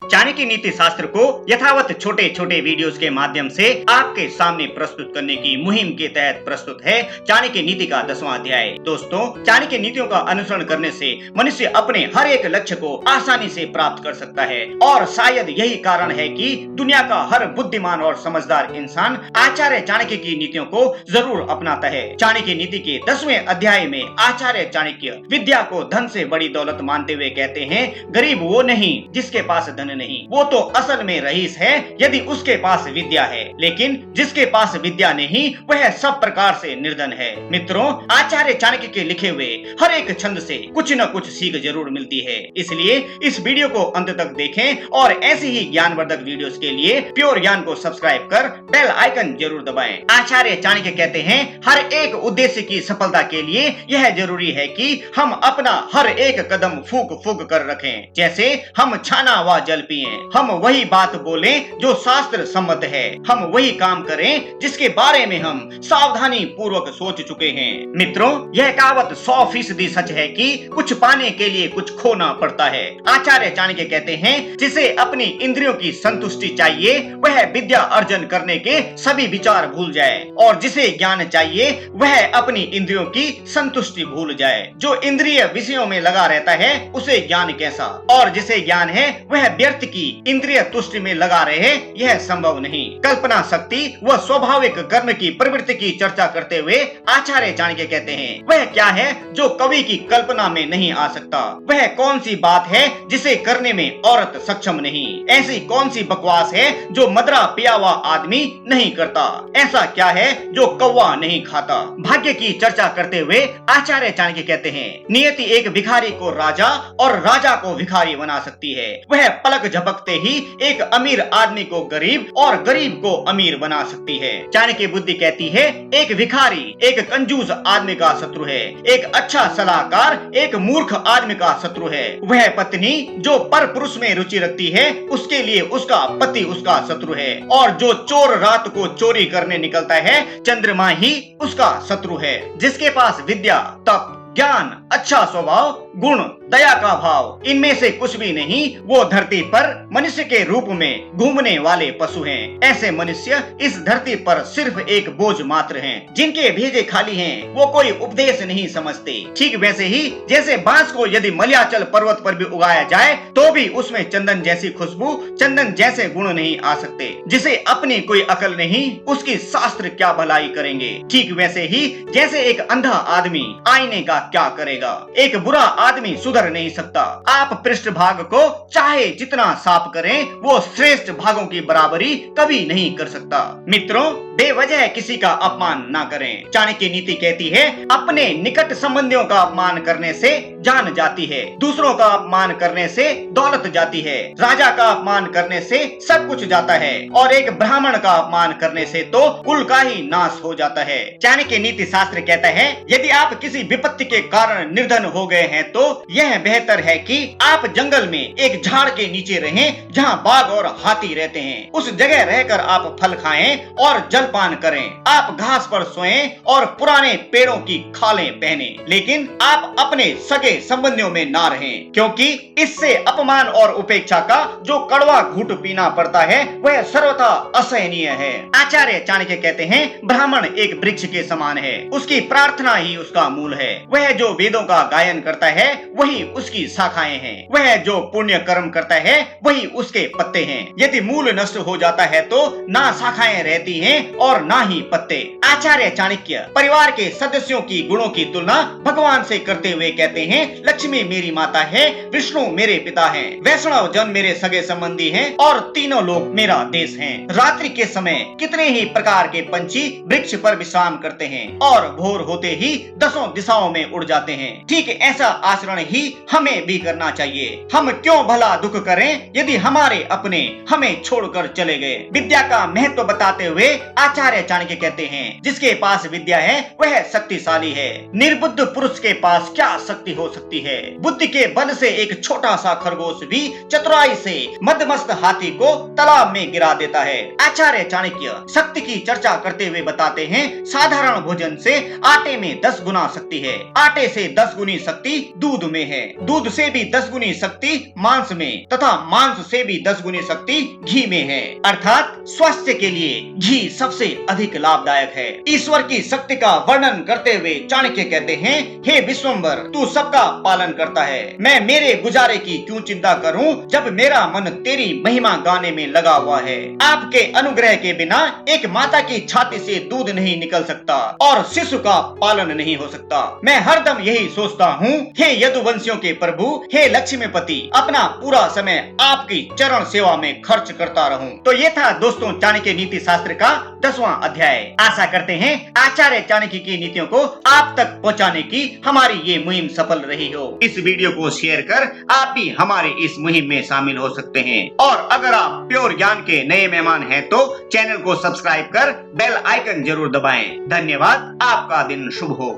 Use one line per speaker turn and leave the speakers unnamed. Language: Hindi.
चाणक्य नीति शास्त्र को यथावत छोटे छोटे वीडियोस के माध्यम से आपके सामने प्रस्तुत करने की मुहिम के तहत प्रस्तुत है चाणक्य नीति का 10वां अध्याय। दोस्तों, चाणक्य नीतियों का अनुसरण करने से मनुष्य अपने हर एक लक्ष्य को आसानी से प्राप्त कर सकता है और शायद यही कारण है कि दुनिया का हर बुद्धिमान और समझदार इंसान आचार्य चाणक्य की नीतियों को जरूर अपनाता है। चाणक्य नीति के 10वें अध्याय में आचार्य चाणक्य विद्या को धन से बड़ी दौलत मानते हुए कहते हैं, गरीब वो नहीं जिसके पास धन नहीं, वो तो असल में रईस है यदि उसके पास विद्या है, लेकिन जिसके पास विद्या नहीं वह सब प्रकार से निर्धन है। मित्रों, आचार्य चाणक्य के लिखे हुए हर एक छंद से कुछ न कुछ सीख जरूर मिलती है, इसलिए इस वीडियो को अंत तक देखें और ऐसी ही ज्ञानवर्धक वीडियोस के लिए प्योर ज्ञान को सब्सक्राइब कर बेल आइकन जरूर दबाएं। आचार्य चाणक्य कहते हैं, हर एक उद्देश्य की सफलता के लिए यह जरूरी है कि हम अपना हर एक कदम फूक फूक कर रखें, जैसे हम छाना व जल पिए, हम वही बात बोलें जो शास्त्र सम्मत है, हम वही काम करें जिसके बारे में हम सावधानी पूर्वक सोच चुके हैं। मित्रों, यह कहावत 100% सच है कि कुछ पाने के लिए कुछ खोना पड़ता है। आचार्य चाणक्य कहते हैं, जिसे अपनी इंद्रियों की संतुष्टि चाहिए वह विद्या अर्जन करने के सभी विचार भूल जाए, और जिसे ज्ञान चाहिए वह अपनी इंद्रियों की संतुष्टि भूल जाए। जो इंद्रिय विषयों में लगा रहता है उसे ज्ञान कैसा, और जिसे ज्ञान है वह व्यर्थ की इंद्रिय तुष्टि में लगा रहे, यह संभव नहीं। कल्पना शक्ति व स्वाभाविक कर्म की प्रवृत्ति की चर्चा करते हुए आचार्य चाणक्य कहते हैं, वह क्या है जो कवि की कल्पना में नहीं आ सकता, वह कौन सी बात है जिसे करने में औरत सक्षम नहीं, ऐसी कौन सी बकवास है जो मदरा पिया हुआ आदमी नहीं करता, ऐसा क्या है जो कौवा नहीं खाता। भाग्य की चर्चा करते हुए आचार्य चाणक्य कहते हैं, नियति एक भिखारी को राजा और राजा को भिखारी बना सकती है, वह पलक झपकते ही एक अमीर आदमी को गरीब और गरीब को अमीर बना सकती है। चाणक्य बुद्धि कहती है, एक भिखारी एक कंजूस आदमी का शत्रु है, एक अच्छा सलाहकार एक मूर्ख आदमी का शत्रु है, वह पत्नी जो पर पुरुष में रुचि रखती है उसके लिए उसका पति उसका शत्रु है, और जो चोर रात को चोरी करने निकलता है चंद्रमा ही उसका शत्रु है। जिसके पास विद्या, तप, ज्ञान, अच्छा स्वभाव, गुण, दया का भाव, इनमें से कुछ भी नहीं, वो धरती पर मनुष्य के रूप में घूमने वाले पशु हैं। ऐसे मनुष्य इस धरती पर सिर्फ एक बोझ मात्र हैं, जिनके भेजे खाली हैं, वो कोई उपदेश नहीं समझते। ठीक वैसे ही जैसे बांस को यदि मलयाचल पर्वत पर भी उगाया जाए तो भी उसमें चंदन जैसी खुशबू, चंदन जैसे गुण नहीं आ सकते। जिसे अपनी कोई अकल नहीं, उसकी शास्त्र क्या भलाई करेंगे। ठीक वैसे ही जैसे एक अंधा आदमी आईने का क्या करेगा, एक बुरा आदमी सुधर नहीं सकता। आप पृष्ठभाग को चाहे जितना साफ करें, वो श्रेष्ठ भागों की बराबरी कभी नहीं कर सकता। मित्रों, बेवजह किसी का अपमान ना करें। चाणक्य नीति कहती है, अपने निकट संबंधियों का अपमान करने से जान जाती है, दूसरों का अपमान करने से दौलत जाती है, राजा का अपमान करने से सब कुछ जाता है, और एक ब्राह्मण का अपमान करने से तो कुल का ही नाश हो जाता है। चाणक्य नीति शास्त्र कहता है, यदि आप किसी विपत्ति के कारण निर्धन हो गए हैं तो यह बेहतर है कि आप जंगल में एक झाड़ के नीचे रहें जहां बाघ और हाथी रहते हैं। उस जगह रहकर आप फल खाएं और जलपान करें, आप घास पर सोएं और पुराने पेड़ों की खालें पहनें, लेकिन आप अपने सगे संबंधियों में ना रहें, क्योंकि इससे अपमान और उपेक्षा का जो कड़वा घूंट पीना पड़ता है वह सर्वथा असहनीय है। आचार्य चाणक्य कहते हैं, ब्राह्मण एक वृक्ष के समान है, उसकी प्रार्थना ही उसका मूल है, वह जो वेदों का गायन करता है वही उसकी शाखाएं हैं, वह जो पुण्य कर्म करता है वही उसके पत्ते हैं। यदि मूल नष्ट हो जाता है तो ना शाखाएं रहती हैं और ना ही पत्ते। आचार्य चाणक्य परिवार के सदस्यों की गुणों की तुलना भगवान से करते हुए कहते हैं, लक्ष्मी मेरी माता है, विष्णु मेरे पिता हैं, वैष्णव जन मेरे सगे संबंधी हैं, और तीनों लोग मेरा देश हैं। रात्रि के समय कितने ही प्रकार के पंछी वृक्ष पर विश्राम करते हैं और भोर होते ही दसों दिशाओं में उड़ जाते हैं। ठीक ऐसा आचरण ही हमें भी करना चाहिए। हम क्यों भला दुख करें यदि हमारे अपने हमें छोड़कर चले गए। विद्या का महत्व बताते हुए आचार्य चाणक्य कहते हैं, जिसके पास विद्या है वह शक्तिशाली है, निर्बुद्ध पुरुष के पास क्या शक्ति हो सकती है। बुद्धि के बल से एक छोटा सा खरगोश भी चतुराई से मदमस्त हाथी को तालाब में गिरा देता है। आचार्य चाणक्य शक्ति की चर्चा करते हुए बताते हैं, साधारण भोजन से आटे में 10 गुना शक्ति है, आटे से 10 गुनी शक्ति दूध में है, दूध से भी 10 गुनी शक्ति मांस में तथा मांस से भी 10 गुनी शक्ति घी में है। अर्थात स्वास्थ्य के लिए घी सबसे अधिक लाभदायक है। ईश्वर की शक्ति का वर्णन करते हुए चाणक्य कहते हैं, हे विश्वम्भर, तू सबका पालन करता है। मैं मेरे गुजारे की क्यों चिंता करूं जब मेरा मन तेरी महिमा गाने में लगा हुआ है। आपके अनुग्रह के बिना एक माता की छाती से दूध नहीं निकल सकता और शिशु का पालन नहीं हो सकता। मैं हरदम यही सोचता हूँ, हे यदुवंशियों के प्रभु, हे लक्ष्मीपति, अपना पूरा समय आपकी चरण सेवा में खर्च करता रहूं। तो ये था दोस्तों चाणक्य नीति शास्त्र का 10वां अध्याय। आशा करते हैं आचार्य चाणक्य की नीतियों को आप तक पहुंचाने की हमारी ये मुहिम सफल रही हो। इस वीडियो को शेयर कर आप भी हमारे इस मुहिम में शामिल हो सकते हैं। और अगर आप प्योर ज्ञान के नए मेहमान हैं तो चैनल को सब्सक्राइब कर बेल आइकन जरूर दबाएं। धन्यवाद। आपका दिन शुभ हो।